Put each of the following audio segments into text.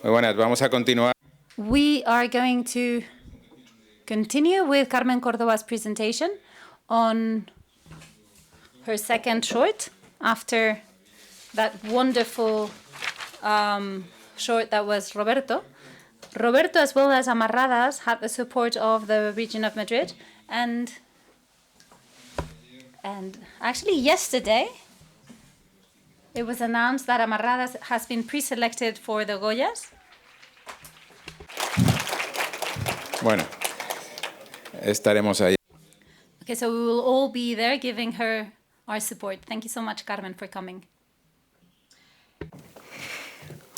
Muy buenas, vamos a continuar. We are going to continue with Carmen Córdoba's presentation on her second short after that wonderful short that was Roberto. Roberto, as well as Amarradas, had the support of the region of Madrid, and actually yesterday it was announced that Amarradas has been pre-selected for the Goyas. Bueno, estaremos ahí. Okay, so we will all be there giving her our support. Thank you so much, Carmen, for coming.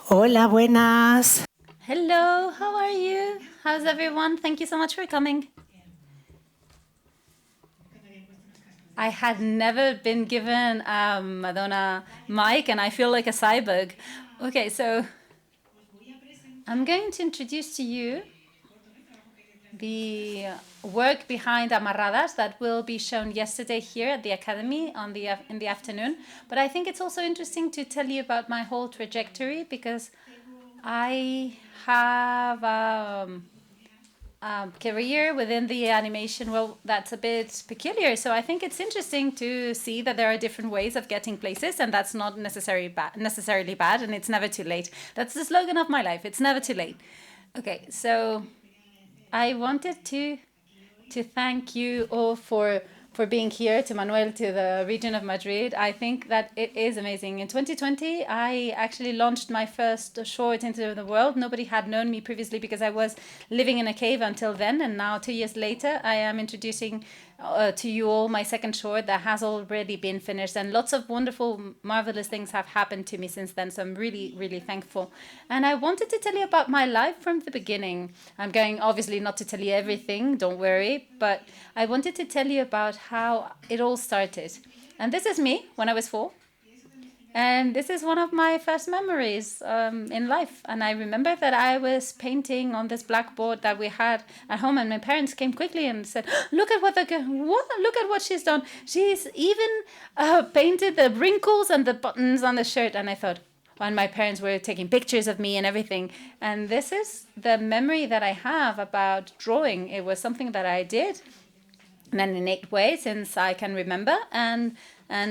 Hola, buenas. Hello, how are you? How's everyone? Thank you so much for coming. I had never been given a Madonna mic, and I feel like a cyborg. Okay, so I'm going to introduce to you the work behind Amarradas that will be shown yesterday here at the Academy in the afternoon. But I think it's also interesting to tell you about my whole trajectory, because I have a career within the animation. Well, that's a bit peculiar. So I think it's interesting to see that there are different ways of getting places, and that's not necessarily bad, and it's never too late. That's the slogan of my life. It's never too late. Okay, so I wanted to thank you all for being here, to Manuel, to the region of Madrid. I think that it is amazing. In 2020, I actually launched my first short into the world. Nobody had known me previously because I was living in a cave until then. And now, 2 years later, I am introducing to you all my second short that has already been finished. And lots of wonderful, marvelous things have happened to me since then. So I'm really, really thankful. And I wanted to tell you about my life from the beginning. I'm going, obviously, not to tell you everything, don't worry. But I wanted to tell you about how it all started. And this is me when I was 4. And this is one of my first memories in life. And I remember that I was painting on this blackboard that we had at home, and my parents came quickly and said, "Look at look at what she's done. She's even painted the wrinkles and the buttons on the shirt." And I thought, and my parents were taking pictures of me and everything. And this is the memory that I have about drawing. It was something that I did in an innate way since I can remember, and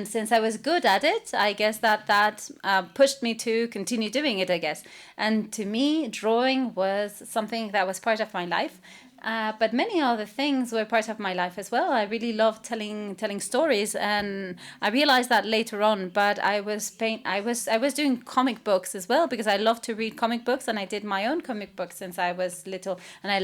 since I was good at it, I guess that pushed me to continue doing it, I guess. And to me, drawing was something that was part of my life. But many other things were part of my life as well. I really loved telling stories, and I realized that later on. But I was doing comic books as well, because I loved to read comic books, and I did my own comic books since I was little, and I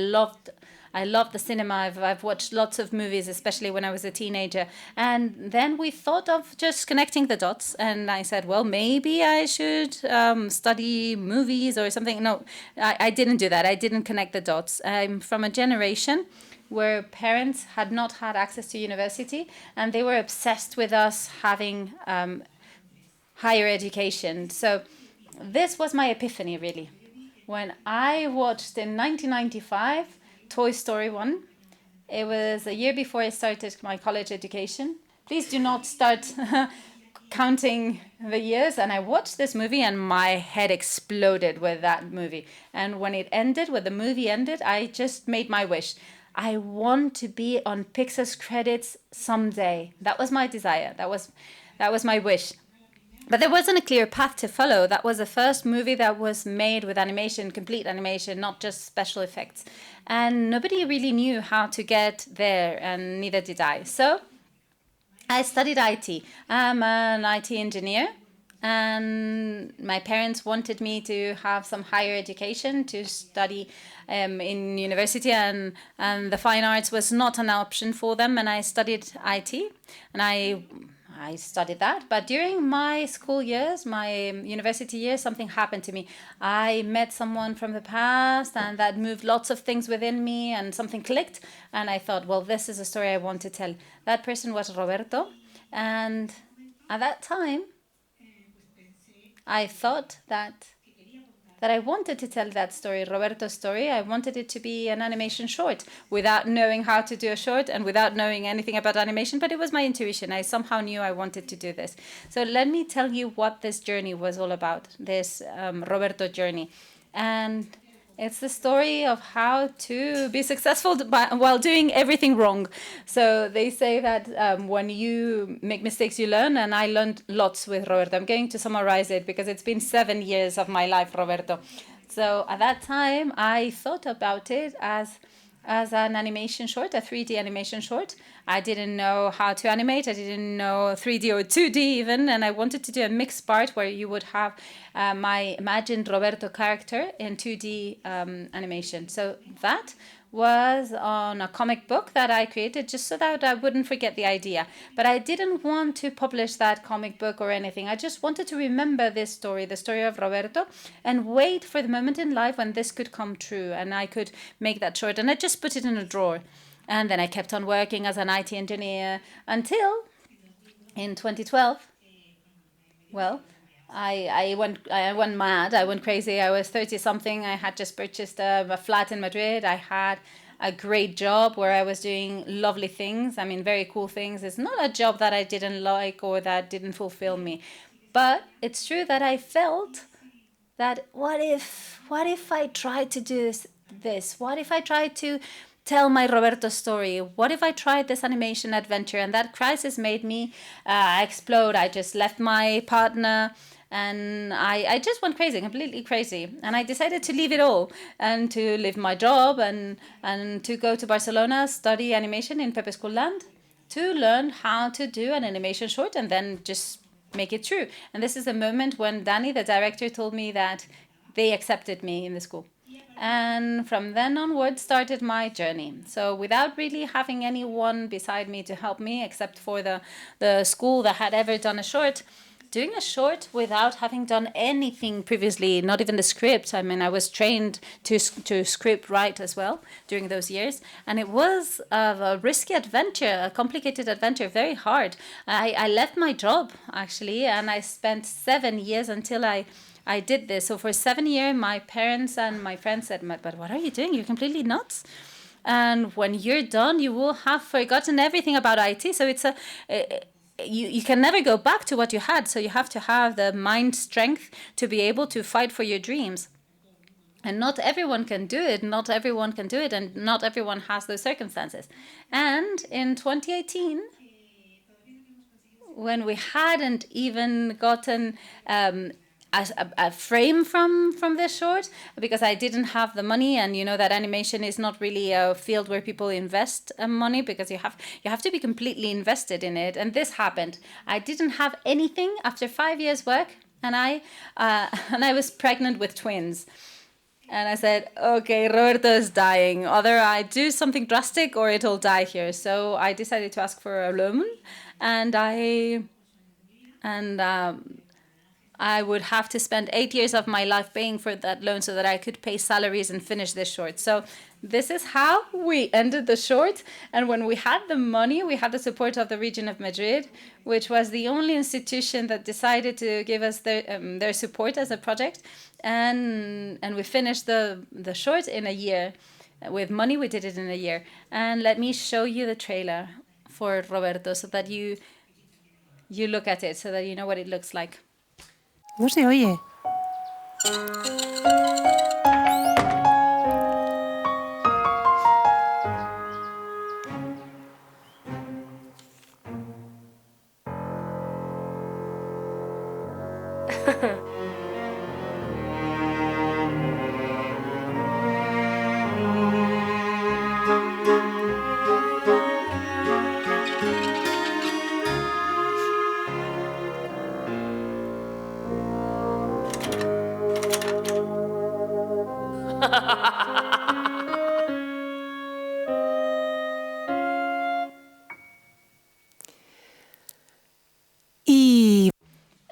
loved the cinema. I've watched lots of movies, especially when I was a teenager. And then we thought of just connecting the dots. And I said, well, maybe I should study movies or something. No, I didn't do that. I didn't connect the dots. I'm from a generation where parents had not had access to university, and they were obsessed with us having higher education. So this was my epiphany, really. When I watched in 1995, Toy Story 1. It was a year before I started my college education. Please do not start counting the years. And I watched this movie, and my head exploded with that movie. And when the movie ended, I just made my wish. I want to be on Pixar's credits someday. That was my desire. That was my wish. But there wasn't a clear path to follow. That was the first movie that was made with animation, complete animation, not just special effects. And nobody really knew how to get there, and neither did I. So I studied IT. I'm an IT engineer, and my parents wanted me to have some higher education, to study in university, and the fine arts was not an option for them, and I studied IT, and I studied that. But during my school years, my university years, something happened to me. I met someone from the past, and that moved lots of things within me, and something clicked. And I thought, well, this is a story I want to tell. That person was Roberto. And at that time, I thought that I wanted to tell that story, Roberto's story. I wanted it to be an animation short, without knowing how to do a short and without knowing anything about animation, but it was my intuition. I somehow knew I wanted to do this. So let me tell you what this journey was all about, this Roberto journey. And it's the story of how to be successful while doing everything wrong. So they say that when you make mistakes, you learn, and I learned lots with Roberto. I'm going to summarize it because it's been 7 years of my life, Roberto. So at that time, I thought about it as an animation short, a 3D animation short. I didn't know how to animate. I didn't know 3D or 2D even, and I wanted to do a mixed part where you would have my imagined Roberto character in 2D animation. So that was on a comic book that I created just so that I wouldn't forget the idea. But I didn't want to publish that comic book or anything. I just wanted to remember this story, the story of Roberto, and wait for the moment in life when this could come true and I could make that short. And I just put it in a drawer. And then I kept on working as an IT engineer until in 2012, well, I went mad. I went crazy. I was 30 something. I had just purchased a flat in Madrid. I had a great job where I was doing lovely things. I mean, very cool things. It's not a job that I didn't like or that didn't fulfill me. But it's true that I felt that what if I tried to do this? What if I tried to tell my Roberto story? What if I tried this animation adventure? And that crisis made me explode. I just left my partner and I just went crazy, completely crazy. And I decided to leave it all and to leave my job and to go to Barcelona, study animation in Pepe School Land to learn how to do an animation short and then just make it true. And this is the moment when Danny, the director, told me that they accepted me in the school. And from then onward started my journey. So without really having anyone beside me to help me, except for the school that had ever done a short, doing a short without having done anything previously, not even the script. I mean, I was trained to script write as well during those years. And it was a risky adventure, a complicated adventure, very hard. I left my job, actually, and I spent 7 years until I did this. So for 7 years, my parents and my friends said, but what are you doing? You're completely nuts. And when you're done, you will have forgotten everything about IT. So it's you can never go back to what you had. So you have to have the mind strength to be able to fight for your dreams. And not everyone can do it. Not everyone can do it. And not everyone has those circumstances. And in 2018, when we hadn't even gotten a frame from this short, because I didn't have the money, and you know that animation is not really a field where people invest money, because you have to be completely invested in it. And this happened. I didn't have anything after 5 years work, and I was pregnant with twins. And I said, okay, Roberto is dying. Either I do something drastic or it'll die here. So I decided to ask for a loan, and I would have to spend 8 years of my life paying for that loan so that I could pay salaries and finish this short. So this is how we ended the short. And when we had the money, we had the support of the region of Madrid, which was the only institution that decided to give us their support as a project. And we finished the short in a year. With money, we did it in a year. And let me show you the trailer for Roberto so that you look at it, so that you know what it looks like. No se oye.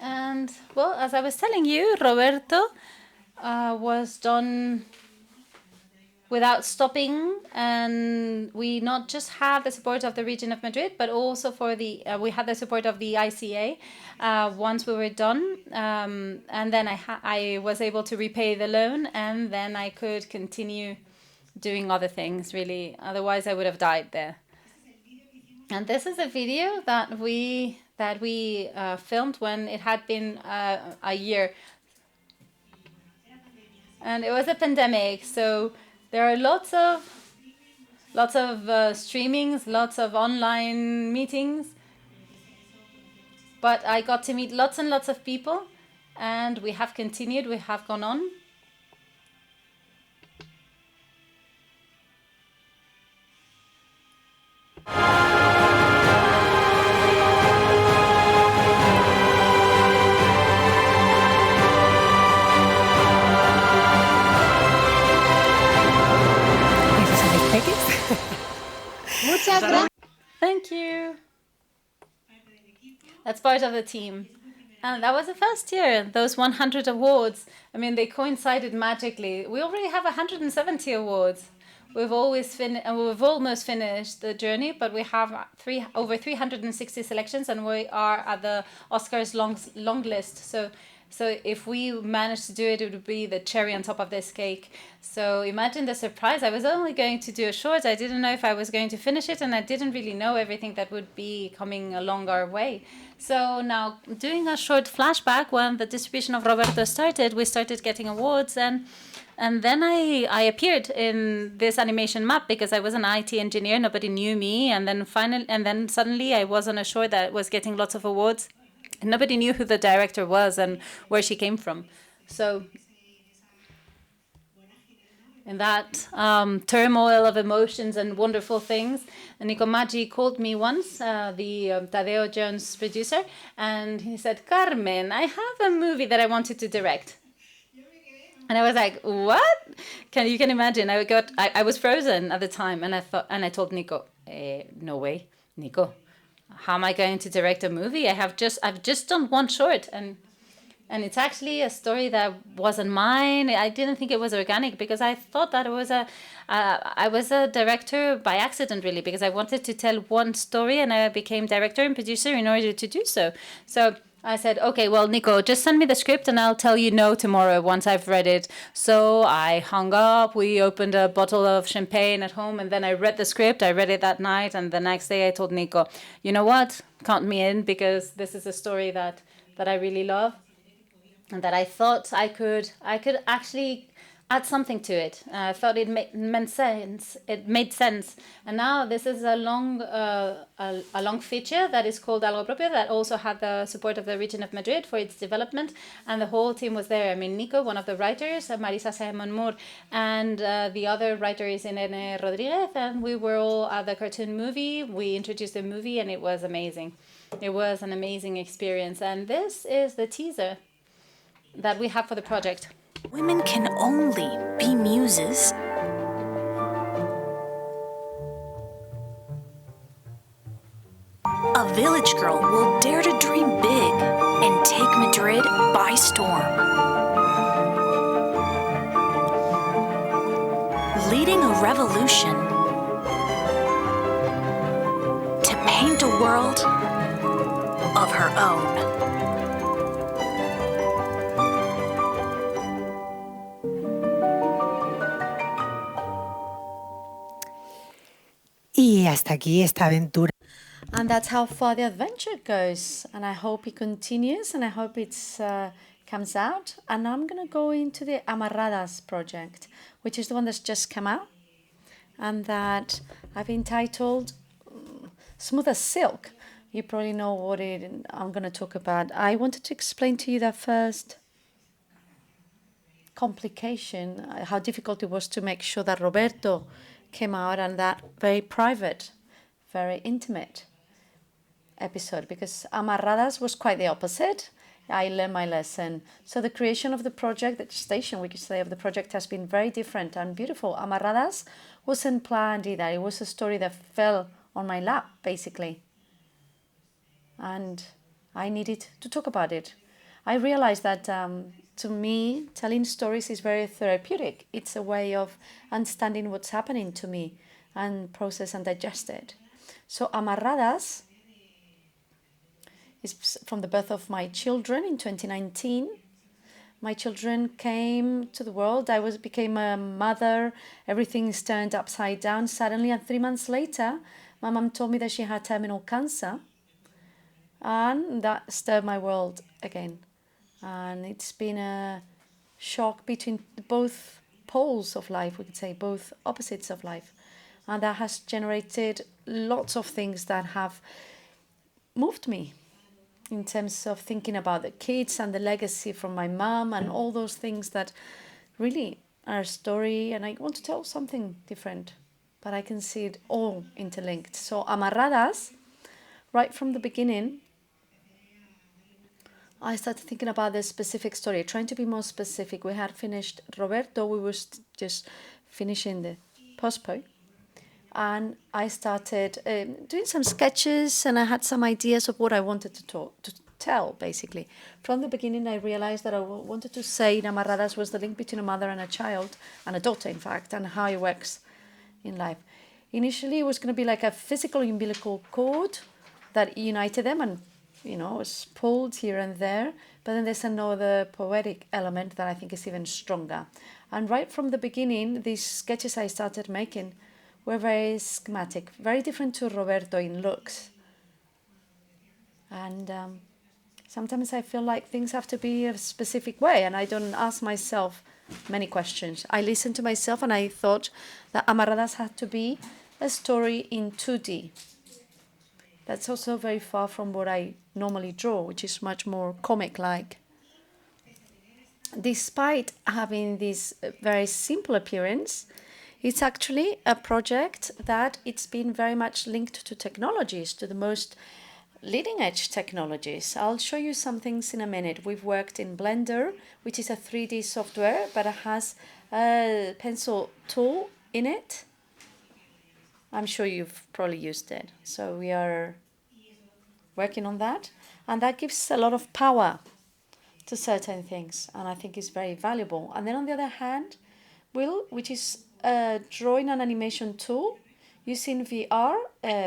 And, well, as I was telling you, Roberto was done without stopping, and we not just had the support of the region of Madrid, but also we had the support of the ICA once we were done, and then I was able to repay the loan, and then I could continue doing other things, really. Otherwise, I would have died there. And this is a video that we filmed when it had been a year. and it was a pandemic, so there are lots of streamings, lots of online meetings, but I got to meet lots and lots of people, and we have continued, we have gone on. Muchas gracias. Thank you. That's part of the team. And that was the first year, those 100 awards. I mean, they coincided magically. We already have 170 awards. We've almost finished the journey, but we have over 360 selections, and we are at the Oscars long list. So if we managed to do it, it would be the cherry on top of this cake. So imagine the surprise. I was only going to do a short. I didn't know if I was going to finish it, and I didn't really know everything that would be coming along our way. So now, doing a short flashback, when the distribution of Roberto started, we started getting awards, and then I appeared in this animation map because I was an IT engineer. Nobody knew me, and then suddenly I was on a short that was getting lots of awards. And nobody knew who the director was and where she came from. So in that turmoil of emotions and wonderful things, Nico Maggi called me once, the Tadeo Jones producer, and he said, "Carmen, I have a movie that I wanted to direct." And I was like, "What?" You can imagine. I was frozen at the time, and I told Nico, "No way, Nico. How am I going to direct a movie? I've just done one short, and it's actually a story that wasn't mine. I didn't think it was organic because I thought that I was a director by accident, really, because I wanted to tell one story, and I became director and producer in order to do so. So I said, "Okay, well, Nico, just send me the script and I'll tell you no tomorrow once I've read it." So I hung up, we opened a bottle of champagne at home, and then I read the script. I read it that night, and the next day I told Nico, "You know what? Count me in, because this is a story that I really love and that I thought I could actually add something to it." I thought it made sense. It made sense. And now this is a long feature that is called Algo Propio, that also had the support of the region of Madrid for its development. And the whole team was there. I mean, Nico, one of the writers, Marisa Simon Moore, and the other writer is Irene Rodriguez. And we were all at the cartoon movie. We introduced the movie, and it was amazing. It was an amazing experience. And this is the teaser that we have for the project. Women can only be muses. A village girl will dare to dream big and take Madrid by storm. Leading a revolution to paint a world of her own. Y hasta aquí esta aventura. And that's how far the adventure goes. And I hope it continues, and I hope it comes out. And I'm going to go into the Amarradas project, which is the one that's just come out, and that I've entitled Smooth as Silk. You probably know what I'm going to talk about. I wanted to explain to you that first complication, how difficult it was to make sure that Roberto came out, and that very private, very intimate episode, because Amarradas was quite the opposite. I learned my lesson. So the creation of the project, the gestation, we could say, of the project has been very different and beautiful. Amarradas wasn't planned either. It was a story that fell on my lap, basically. And I needed to talk about it. I realized that to me, telling stories is very therapeutic. It's a way of understanding what's happening to me and process and digest it. So Amarradas is from the birth of my children in 2019. My children came to the world. I became a mother. Everything's turned upside down suddenly. And 3 months later, my mom told me that she had terminal cancer. And that stirred my world again. And it's been a shock between both poles of life, we could say, both opposites of life. And that has generated lots of things that have moved me in terms of thinking about the kids and the legacy from my mom and all those things that really are a story. And I want to tell something different, but I can see it all interlinked. So Amarradas, right from the beginning, I started thinking about this specific story, trying to be more specific. We had finished Roberto, we were just finishing the postpo. And I started doing some sketches, and I had some ideas of what I wanted to tell, basically. From the beginning, I realized that I wanted to say in Amarradas was the link between a mother and a child, and a daughter, in fact, and how it works in life. Initially, it was going to be like a physical umbilical cord that united them and, was pulled here and there. But then there's another poetic element that I think is even stronger. And right from the beginning, these sketches I started making were very schematic, very different to Roberto in looks. And sometimes I feel like things have to be a specific way, and I don't ask myself many questions. I listened to myself, and I thought that Amarradas had to be a story in 2D. That's also very far from what I normally draw, which is much more comic-like. Despite having this very simple appearance, it's actually a project that it's been very much linked to technologies, to the most leading edge technologies. I'll show you some things in a minute. We've worked in Blender, which is a 3D software, but it has a pencil tool in it. I'm sure you've probably used it. So we are working on that. And that gives a lot of power to certain things, and I think it's very valuable. And then on the other hand, which is drawing an animation tool using VR,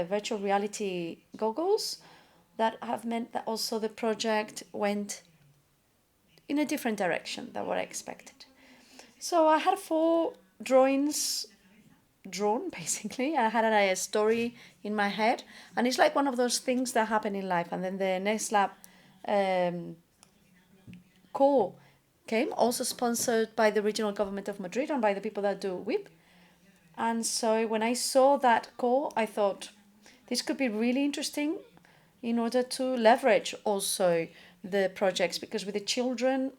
virtual reality goggles, that have meant that also the project went in a different direction than what I expected. So I had 4 drawings drawn, basically. I had a story in my head, and it's like one of those things that happen in life. And then the next lab call came, also sponsored by the regional government of Madrid and by the people that do WIP. And so when I saw that call, I thought this could be really interesting in order to leverage also the projects, because with the children,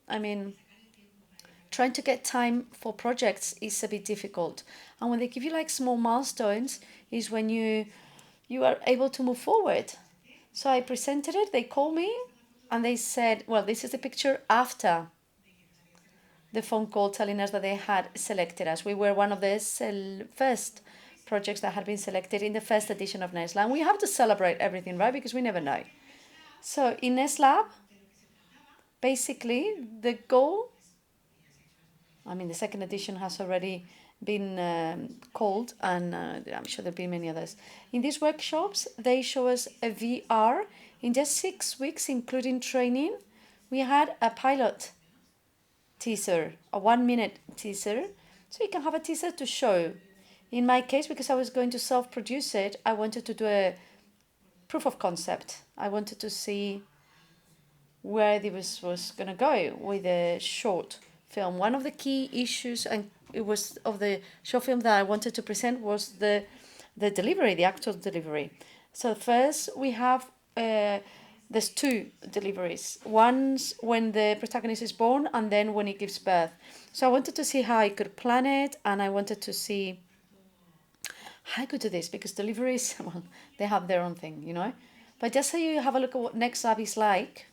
trying to get time for projects is a bit difficult. And when they give you like small milestones is when you are able to move forward. So I presented it, they called me, and they said, well, this is the picture after the phone call telling us that they had selected us. We were one of the first projects that had been selected in the first edition of Nesla. And we have to celebrate everything, right? Because we never know. So in Nesla, basically the goal, the second edition has already been called, and I'm sure there'll be many others. In these workshops, they show us a VR. In just 6 weeks, including training, we had a pilot teaser, a 1-minute teaser. So you can have a teaser to show. In my case, because I was going to self-produce it, I wanted to do a proof of concept. I wanted to see where this was going to go with a short film. One of the key issues, and it was of the short film that I wanted to present, was the delivery, the actual delivery. So first we have there's 2 deliveries. One's when the protagonist is born, and then when he gives birth. So I wanted to see how I could plan it, and I wanted to see how I could do this, because deliveries, well, they have their own thing, But just so you have a look at what Next Lab is like,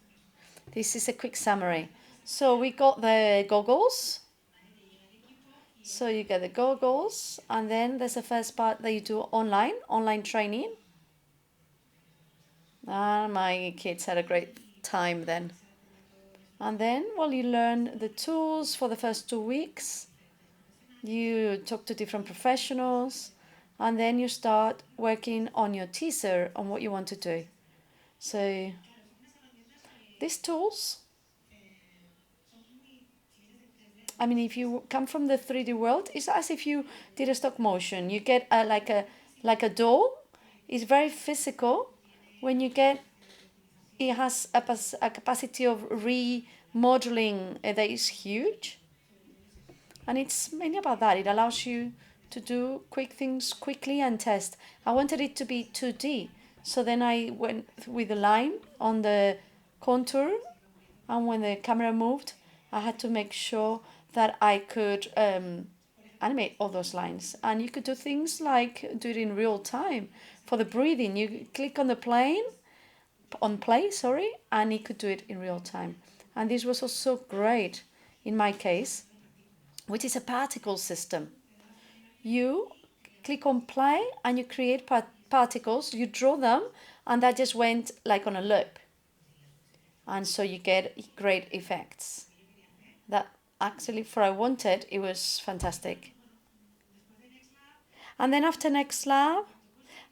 this is a quick summary. So we got the goggles. So you get the goggles, and then there's the first part that you do online training. And my kids had a great time then. And then, you learn the tools for the first 2 weeks. You talk to different professionals, and then you start working on your teaser, on what you want to do. So these tools, if you come from the 3D world, it's as if you did a stop motion. You get like a doll. It's very physical. When you get, it has a capacity of remodeling that is huge. And it's mainly about that. It allows you to do quick things quickly and test. I wanted it to be 2D. So then I went with the line on the contour, and when the camera moved, I had to make sure that I could animate all those lines. And you could do things like do it in real time. For the breathing, you click on the play, and you could do it in real time. And this was also great in my case, which is a particle system. You click on play and you create particles, you draw them, and that just went like on a loop. And so you get great effects. That actually, for I wanted, it was fantastic. And then after Next Lab,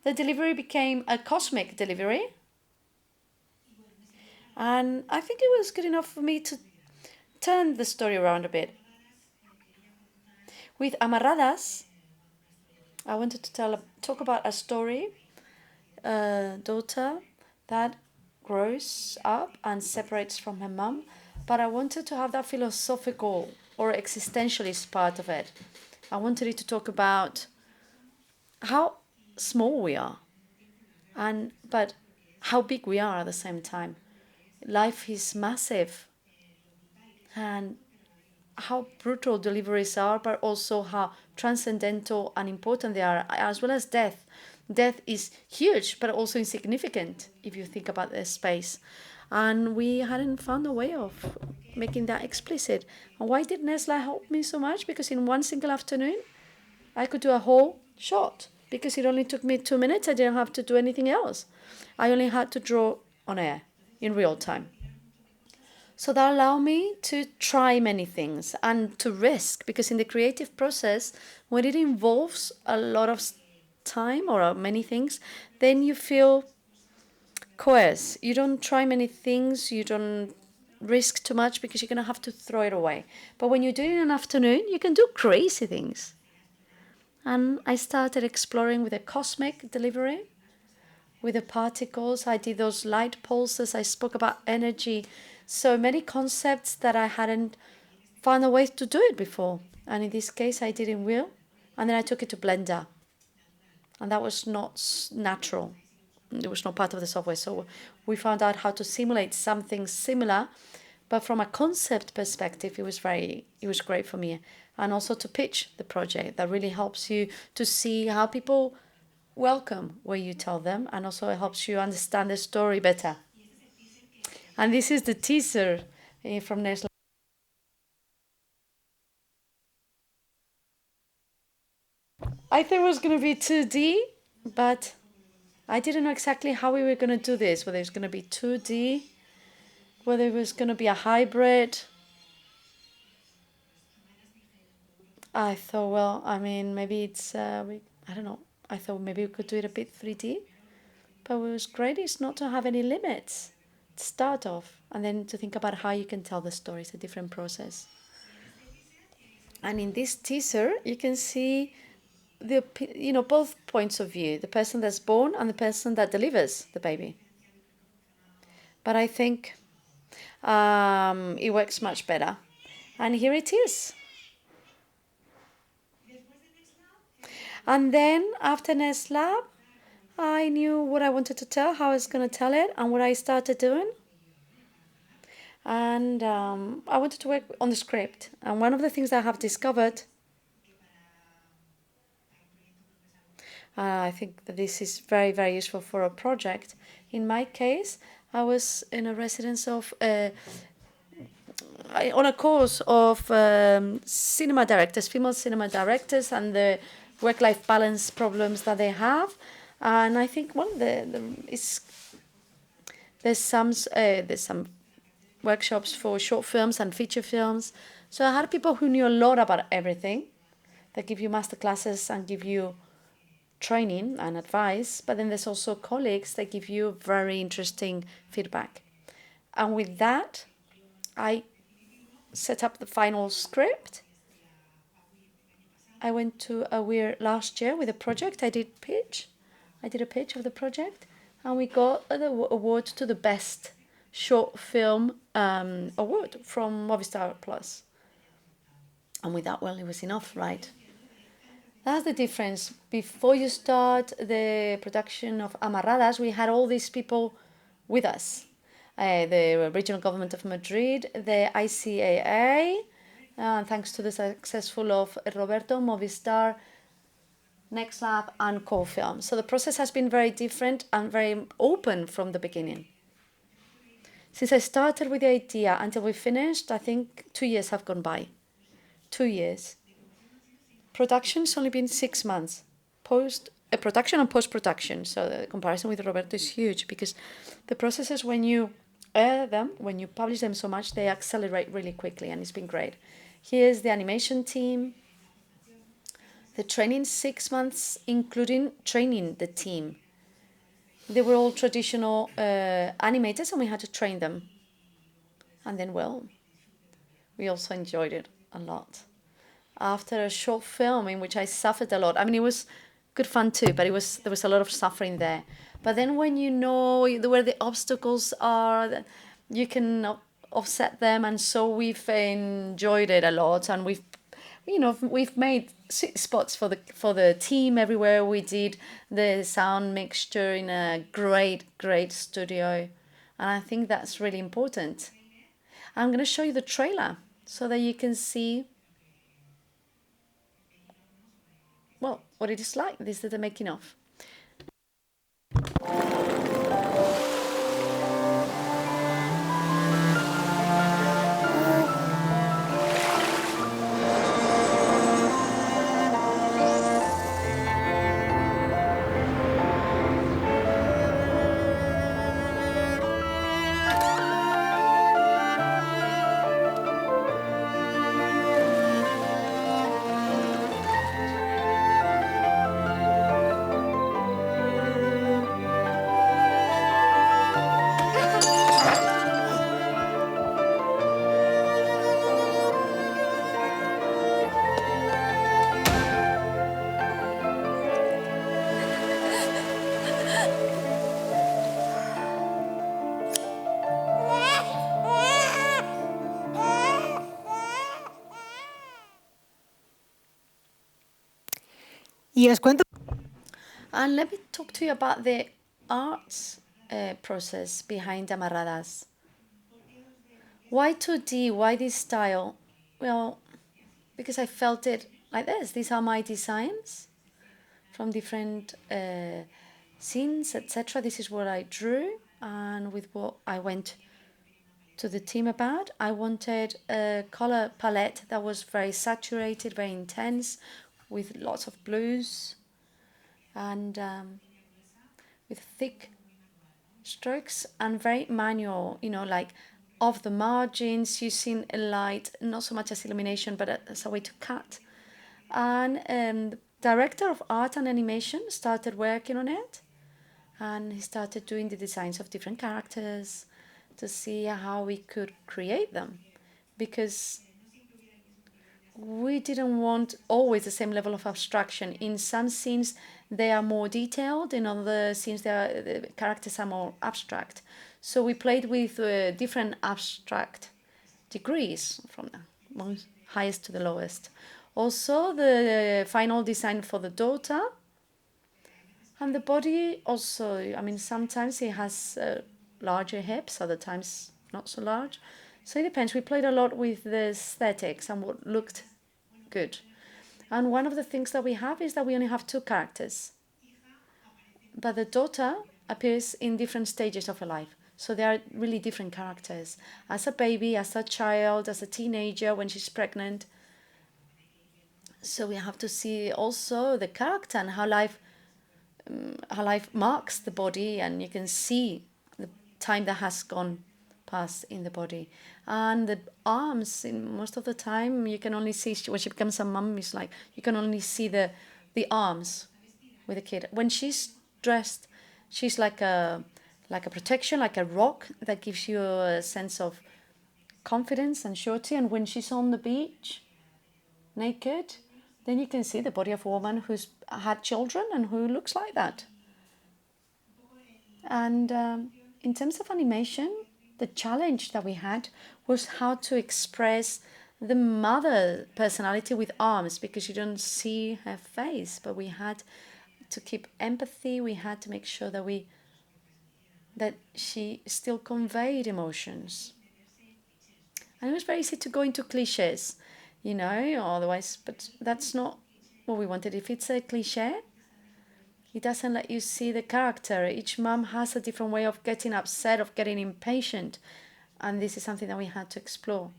the delivery became a cosmic delivery. And I think it was good enough for me to turn the story around a bit. With Amarradas, I wanted to talk about a story, a daughter that grows up and separates from her mum, but I wanted to have that philosophical or existentialist part of it. I wanted it to talk about how small we are, but how big we are at the same time. Life is massive, and how brutal deliveries are, but also how transcendental and important they are, as well as death. Death is huge, but also insignificant if you think about the space. And we hadn't found a way of making that explicit. And why did Nesla help me so much? Because in one single afternoon, I could do a whole shot. Because it only took me 2 minutes, I didn't have to do anything else. I only had to draw on air in real time. So that allowed me to try many things and to risk, because in the creative process, when it involves a lot of time or many things, then you feel coerced. You don't try many things, you don't risk too much because you're going to have to throw it away. But when you do it in an afternoon, you can do crazy things. And I started exploring with a cosmic delivery, with the particles. I did those light pulses. I spoke about energy. So many concepts that I hadn't found a way to do it before. And in this case, I did in Wheel. And then I took it to Blender. And that was not natural. It was not part of the software. So we found out how to simulate something similar. But from a concept perspective, it was great for me. And also to pitch the project. That really helps you to see how people welcome where you tell them. And also it helps you understand the story better. And this is the teaser from Nesla. I thought it was going to be 2D, but I didn't know exactly how we were going to do this, whether it was going to be 2D, whether it was going to be a hybrid. I thought, well, I mean, maybe it's, I don't know. I thought maybe we could do it a bit 3D. But what was great is not to have any limits. Start off and then to think about how you can tell the story. It's a different process. And in this teaser, you can see both points of view, the person that's born and the person that delivers the baby. But I think it works much better. And here it is. And then after Next Lab, I knew what I wanted to tell, how I was going to tell it, and what I started doing. And I wanted to work on the script. And one of the things that I have discovered, I think that this is very, very useful for a project. In my case, I was in a residence of, on a course of cinema directors, female cinema directors, and the work-life balance problems that they have. And I think there's some workshops for short films and feature films. So I had people who knew a lot about everything. They give you master classes and give you training and advice. But then there's also colleagues that give you very interesting feedback. And with that, I set up the final script. I went to a Weir last year with a project. I did a pitch of the project, and we got the award to the best short film award from Movistar Plus. And with that, well, it was enough, right? That's the difference. Before you start the production of Amarradas, we had all these people with us. The regional government of Madrid, the ICAA, thanks to the successful of Roberto, Movistar, Next Lab, and Co-Film. So the process has been very different and very open from the beginning. Since I started with the idea until we finished, I think 2 years have gone by. 2 years. Production's only been 6 months. Production and post-production. So the comparison with Roberto is huge because the processes, when you air them, when you publish them so much, they accelerate really quickly, and it's been great. Here's the animation team. The training, 6 months, including training the team. They were all traditional animators, and we had to train them. And then, well, we also enjoyed it a lot. After a short film in which I suffered a lot, I mean, it was good fun too, but there was a lot of suffering there. But then when you know where the obstacles are, you can offset them, and so we've enjoyed it a lot, and we've made spots for the team everywhere. We did the sound mixture in a great studio, and I think that's really important. I'm going to show you the trailer so that you can see, well, what it is like. This is the making of. Y os cuento. And let me talk to you about the arts process behind Amarradas. Why 2D? Why this style? Well, because I felt it like this. These are my designs from different scenes, etc. This is what I drew, and with what I went to the team about. I wanted a color palette that was very saturated, very intense, with lots of blues and with thick strokes and very manual, like off the margins, using a light, not so much as illumination, but as a way to cut. And the director of art and animation started working on it, and he started doing the designs of different characters to see how we could create them, because we didn't want always the same level of abstraction. In some scenes, they are more detailed. In other scenes, the characters are more abstract. So we played with different abstract degrees, from the most highest to the lowest. Also, the final design for the daughter. And the body also, I mean, sometimes it has larger hips, other times not so large. So it depends. We played a lot with the aesthetics and what looked good. And one of the things that we have is that we only have 2 characters. But the daughter appears in different stages of her life. So they are really different characters. As a baby, as a child, as a teenager, when she's pregnant. So we have to see also the character and how life marks the body, and you can see the time that has gone past in the body. And the arms, in most of the time, you can only see, when she becomes a mum, it's like you can only see the arms with the kid. When she's dressed, she's like a protection, like a rock that gives you a sense of confidence and surety. And when she's on the beach, naked, then you can see the body of a woman who's had children and who looks like that. And in terms of animation, the challenge that we had was how to express the mother personality with arms because you don't see her face, but we had to keep empathy. We had to make sure that she still conveyed emotions. And it was very easy to go into cliches, otherwise, but that's not what we wanted. If it's a cliche, it doesn't let you see the character. Each mom has a different way of getting upset, of getting impatient. And this is something that we had to explore.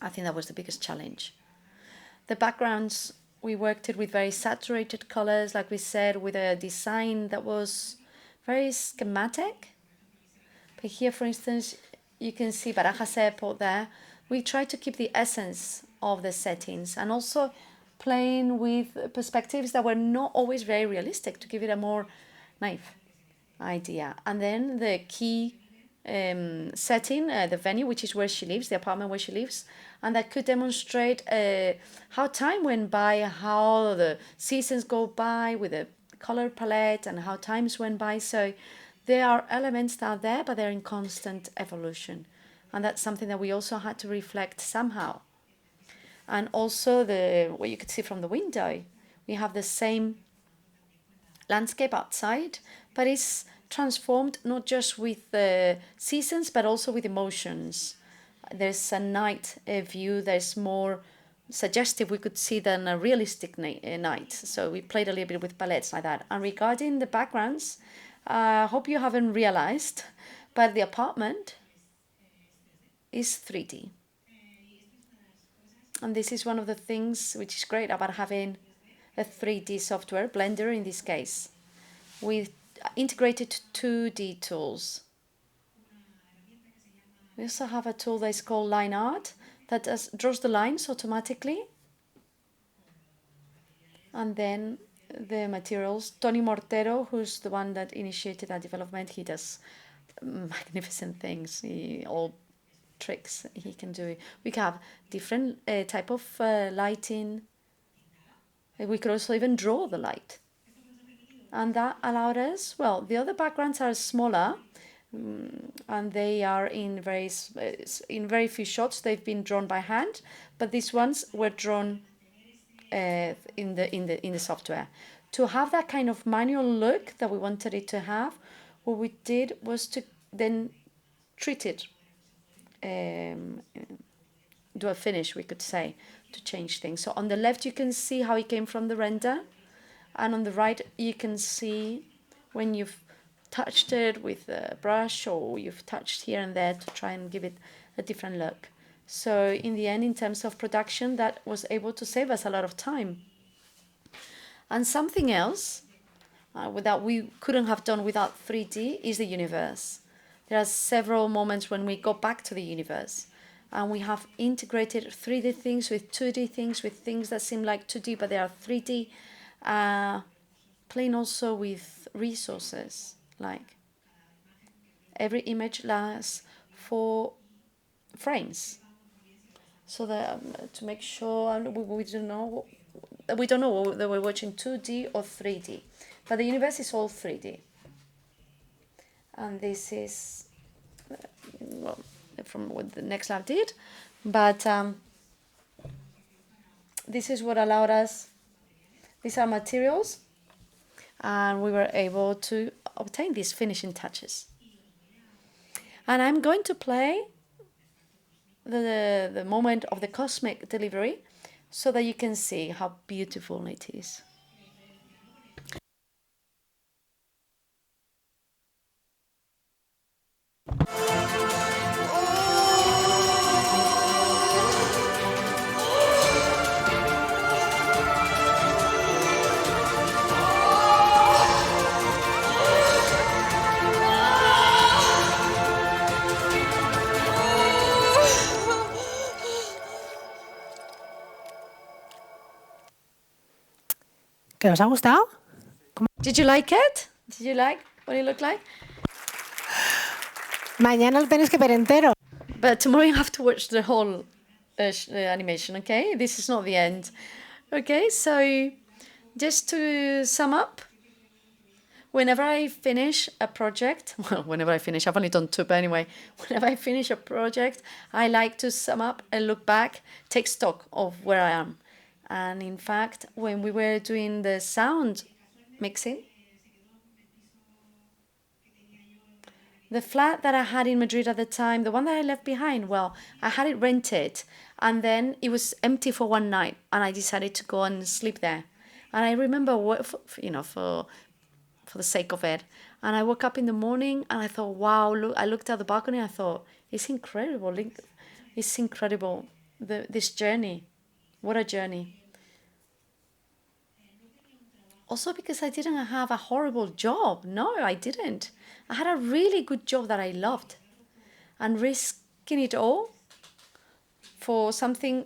I think that was the biggest challenge. The backgrounds, we worked it with very saturated colors, like we said, with a design that was very schematic. But here, for instance, you can see Barajas Airport there. We tried to keep the essence of the settings and also playing with perspectives that were not always very realistic to give it a more naive idea. And then the key setting, the venue, which is where she lives, the apartment where she lives, and that could demonstrate how time went by, how the seasons go by with the color palette and how times went by. So there are elements that are there, but they're in constant evolution. And that's something that we also had to reflect somehow. And also what you could see from the window, we have the same landscape outside, but it's transformed not just with the seasons, but also with emotions. There's a night view that's more suggestive, we could see, than a realistic night. So we played a little bit with palettes like that. And regarding the backgrounds, I hope you haven't realized, but the apartment is 3D. And this is one of the things which is great about having a 3D software, Blender in this case. We integrated 2D tools. We also have a tool that is called Line Art that draws the lines automatically. And then the materials. Tony Mortero, who's the one that initiated that development, he does magnificent things. All tricks he can do. We can have different type of lighting. We could also even draw the light. And that allowed us, the other backgrounds are smaller, and they are in very few shots. They've been drawn by hand, but these ones were drawn in the software. To have that kind of manual look that we wanted it to have, what we did was to then treat it, do a finish, we could say, to change things. So on the left, you can see how it came from the render. And on the right, you can see when you've touched it with a brush or you've touched here and there to try and give it a different look. So in the end, in terms of production, that was able to save us a lot of time. And something else that we couldn't have done without 3D is the universe. There are several moments when we go back to the universe and we have integrated 3D things with 2D things, with things that seem like 2D, but they are 3D. Playing also with resources, like every image lasts 4 frames, so that to make sure we don't know whether we're watching 2D or 3D, but the universe is all 3D. And this is from what the next lab did, but this is what allowed us. These are materials, and we were able to obtain these finishing touches. And I'm going to play the moment of the cosmic delivery so that you can see how beautiful it is. ¿Que os ha gustado? Did you like it? Did you like what it looked like? Mañana lo tenéis que ver entero. But tomorrow you have to watch the whole animation, okay? This is not the end. Okay, so just to sum up, whenever I finish a project, well, whenever I finish, I've only done 2, but anyway, whenever I finish a project, I like to sum up and look back, take stock of where I am. And in fact, when we were doing the sound mixing, the flat that I had in Madrid at the time, the one that I left behind, well, I had it rented and then it was empty for one night and I decided to go and sleep there. And I remember, for the sake of it. And I woke up in the morning and I thought, wow, look, I looked at the balcony and I thought, it's incredible. It's incredible, this journey. What a journey. Also because I didn't have a horrible job. No, I didn't. I had a really good job that I loved. And risking it all for something,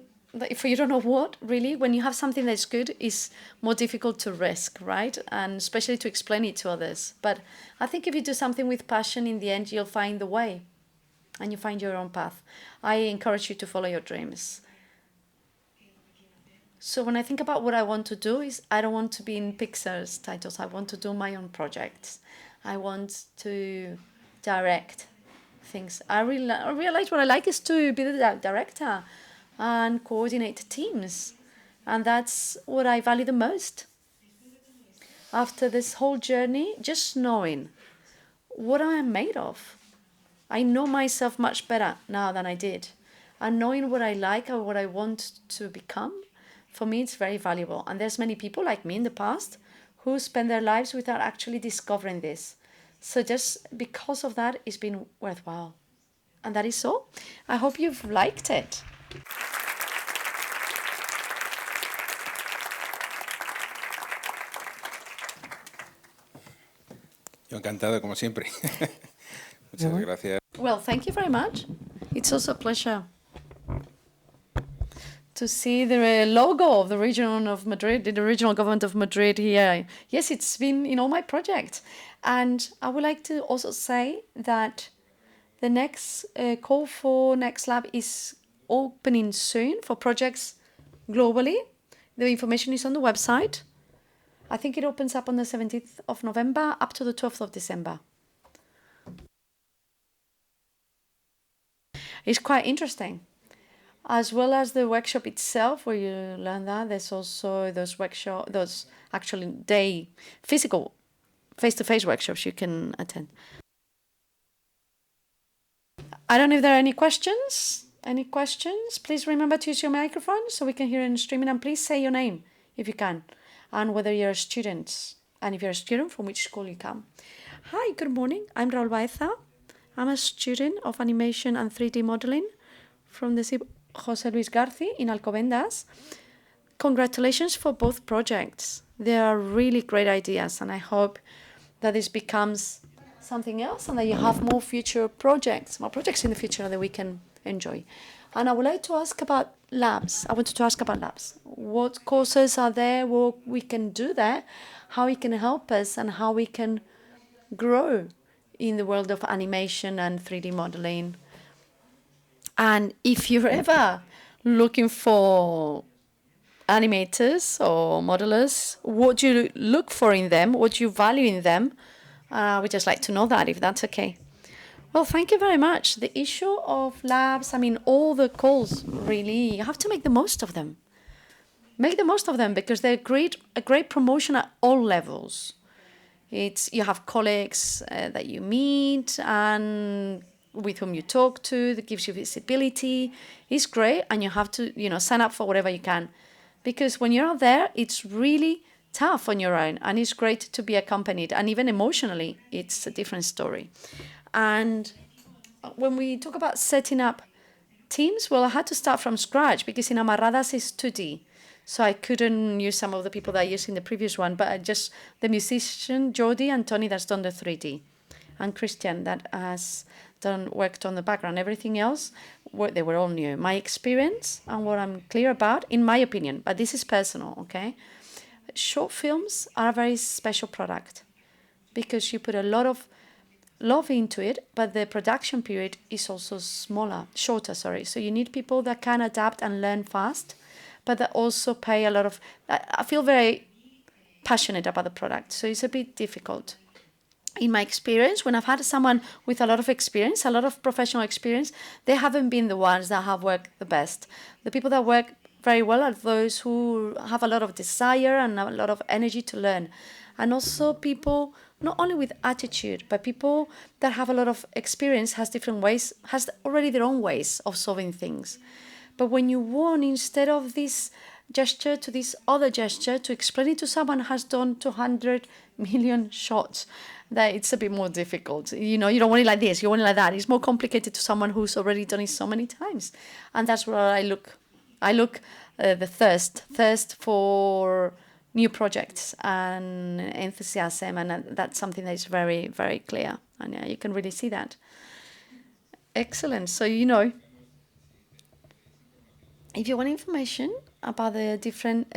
for you don't know what, really, when you have something that's good, is more difficult to risk, right? And especially to explain it to others. But I think if you do something with passion, in the end, you'll find the way and you find your own path. I encourage you to follow your dreams. So when I think about what I want to do is, I don't want to be in Pixar's titles. I want to do my own projects. I want to direct things. I realize what I like is to be the director and coordinate teams. And that's what I value the most. After this whole journey, just knowing what I am made of. I know myself much better now than I did. And knowing what I like or what I want to become, for me, it's very valuable. And there's many people like me in the past who spend their lives without actually discovering this. So just because of that, it's been worthwhile. And that is all. I hope you've liked it. Yo encantado, como siempre. Muchas gracias. Well, thank you very much. It's also a pleasure to see the logo of the region of Madrid, the regional government of Madrid here. Yes, it's been in all my projects. And I would like to also say that the next call for Next Lab is opening soon for projects globally. The information is on the website. I think it opens up on the 17th of November up to the 12th of December. It's quite interesting. As well as the workshop itself, where you learn that, there's also those actually physical, face-to-face workshops you can attend. I don't know if there are any questions. Any questions? Please remember to use your microphone so we can hear it in streaming, and please say your name if you can, and whether you're a student, and if you're a student, from which school you come. Hi, good morning. I'm Raul Baeza. I'm a student of animation and 3D modeling from the CIB José Luis Garci in Alcobendas. Congratulations for both projects. They are really great ideas, and I hope that this becomes something else and that you have more projects in the future that we can enjoy. And I would like to ask about labs. I wanted to ask about labs. What courses are there, what we can do there, how it can help us, and how we can grow in the world of animation and 3D modeling. And if you're ever looking for animators or modelers, what do you look for in them? What do you value in them? We'd just like to know that, if that's okay. Well, thank you very much. The issue of labs, all the calls, really, you have to make the most of them. Make the most of them because they're a great promotion at all levels. You have colleagues that you meet and with whom you talk to, that gives you visibility. It's great, and you have to, sign up for whatever you can. Because when you're out there, it's really tough on your own, and it's great to be accompanied. And even emotionally, it's a different story. And when we talk about setting up teams, well, I had to start from scratch because in Amarradas it's 2D. So I couldn't use some of the people that I used in the previous one, but just the musician, Jordi and Tony, that's done the 3D. And Christian, that has worked on the background. Everything else, they were all new. My experience and what I'm clear about, in my opinion, but this is personal, okay? Short films are a very special product because you put a lot of love into it, but the production period is also shorter. So you need people that can adapt and learn fast, but that also pay a lot of... I feel very passionate about the product, so it's a bit difficult in my experience, when I've had someone with a lot of experience, a lot of professional experience, they haven't been the ones that have worked the best. The people that work very well are those who have a lot of desire and a lot of energy to learn. And also people not only with attitude, but people that have a lot of experience, has different ways, has already their own ways of solving things. But when you want, instead of this gesture to this other gesture, to explain it to someone who has done 200 million shots, that it's a bit more difficult. You know, you don't want it like this, you want it like that. It's more complicated to someone who's already done it so many times. And that's where I look the thirst for new projects and enthusiasm, and that's something that is very, very clear. And yeah, you can really see that. Excellent. So, you know, if you want information about the different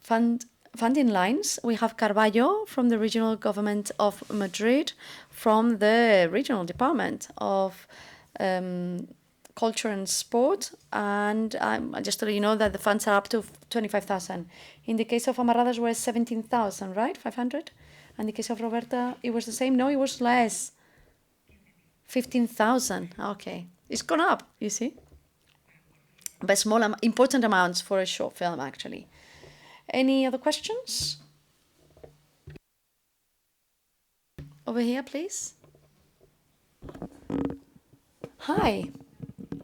funding lines, we have Carballo from the regional government of Madrid, from the regional department of culture and sport, and just to let you know that the funds are up to 25,000. In the case of Amarradas, was 17,000, right? 500. And in the case of Roberta, it was the same. No, it was less. 15,000. Okay, it's gone up. You see, but small, important amounts for a short film, actually. Any other questions? Over here, please. Hi.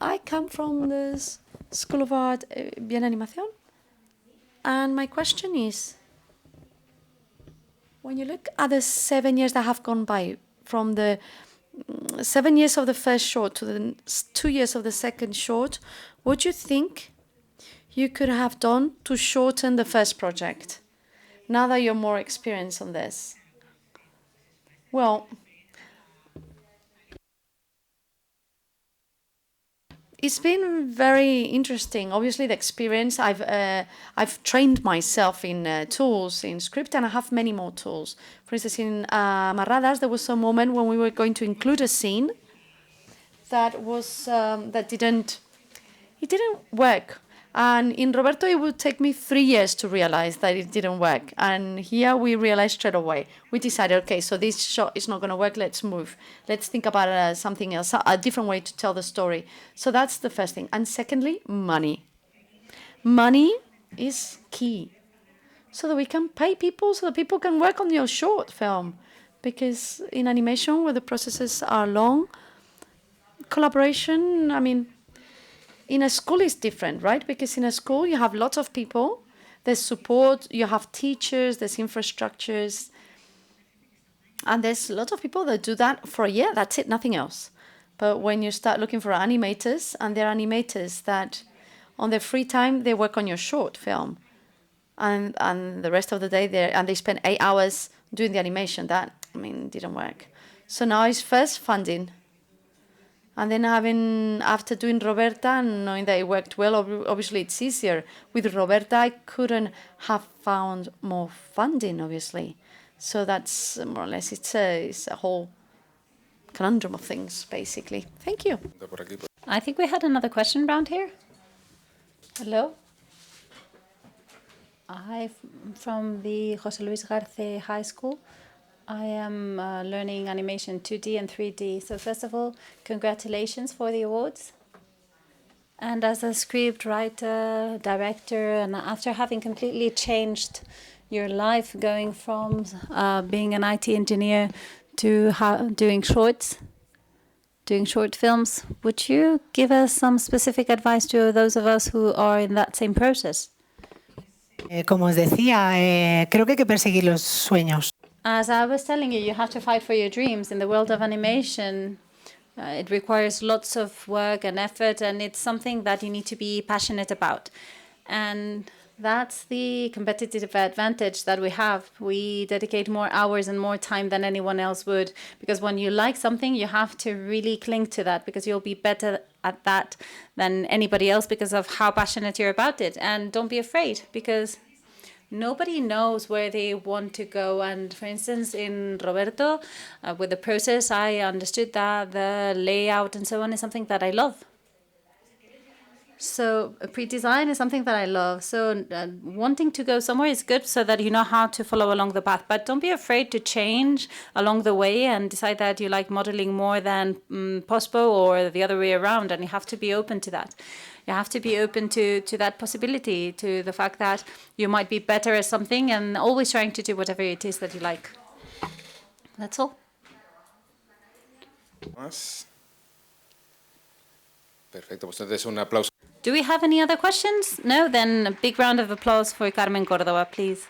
I come from the School of Art, Animación, and my question is, when you look at the 7 years that have gone by, from the 7 years of the first short to the 2 years of the second short, what do you think you could have done to shorten the first project, now that you're more experienced on this? Well, it's been very interesting. Obviously, the experience, I've trained myself in tools, in script, and I have many more tools. For instance, in Amarradas, there was a moment when we were going to include a scene that was it didn't work. And in Roberto, it would take me 3 years to realize that it didn't work. And here we realized straight away. We decided, okay, so this shot is not going to work. Let's move. Let's think about something else, a different way to tell the story. So that's the first thing. And secondly, money. Money is key. So that we can pay people, so that people can work on your short film. Because in animation, where the processes are long, collaboration, I mean, in a school is different, right? Because in a school you have lots of people, there's support, you have teachers, there's infrastructures, and there's a lot of people that do that for a year, that's it, nothing else. But when you start looking for animators, and there are animators that on their free time they work on your short film, and the rest of the day they spend 8 hours doing the animation, that, I mean, didn't work. So now it's first funding. And then after doing Roberta and knowing that it worked well, obviously it's easier. With Roberta, I couldn't have found more funding, obviously. So that's more or less, it's a whole conundrum of things, basically. Thank you. I think we had another question round here. Hello. I'm from the José Luis Garce High School. I am learning animation 2D and 3D. So first of all, congratulations for the awards. And as a script writer, director, and after having completely changed your life, going from being an IT engineer to doing short films, would you give us some specific advice to those of us who are in that same process? Como os decía, creo que hay que perseguir los sueños. As I was telling you, you have to fight for your dreams. In the world of animation, it requires lots of work and effort, and it's something that you need to be passionate about. And that's the competitive advantage that we have. We dedicate more hours and more time than anyone else would, because when you like something, you have to really cling to that, because you'll be better at that than anybody else because of how passionate you're about it. And don't be afraid, because nobody knows where they want to go. And for instance, in Roberto, with the process, I understood that the layout and so on is something that I love. So pre-design is something that I love. So wanting to go somewhere is good so that you know how to follow along the path. But don't be afraid to change along the way and decide that you like modeling more than pospo or the other way around. And you have to be open to that. You have to be open to that possibility, to the fact that you might be better at something and always trying to do whatever it is that you like. That's all. Más. Perfecto, pues entonces un aplauso. Do we have any other questions? No? Then a big round of applause for Carmen Córdoba, please.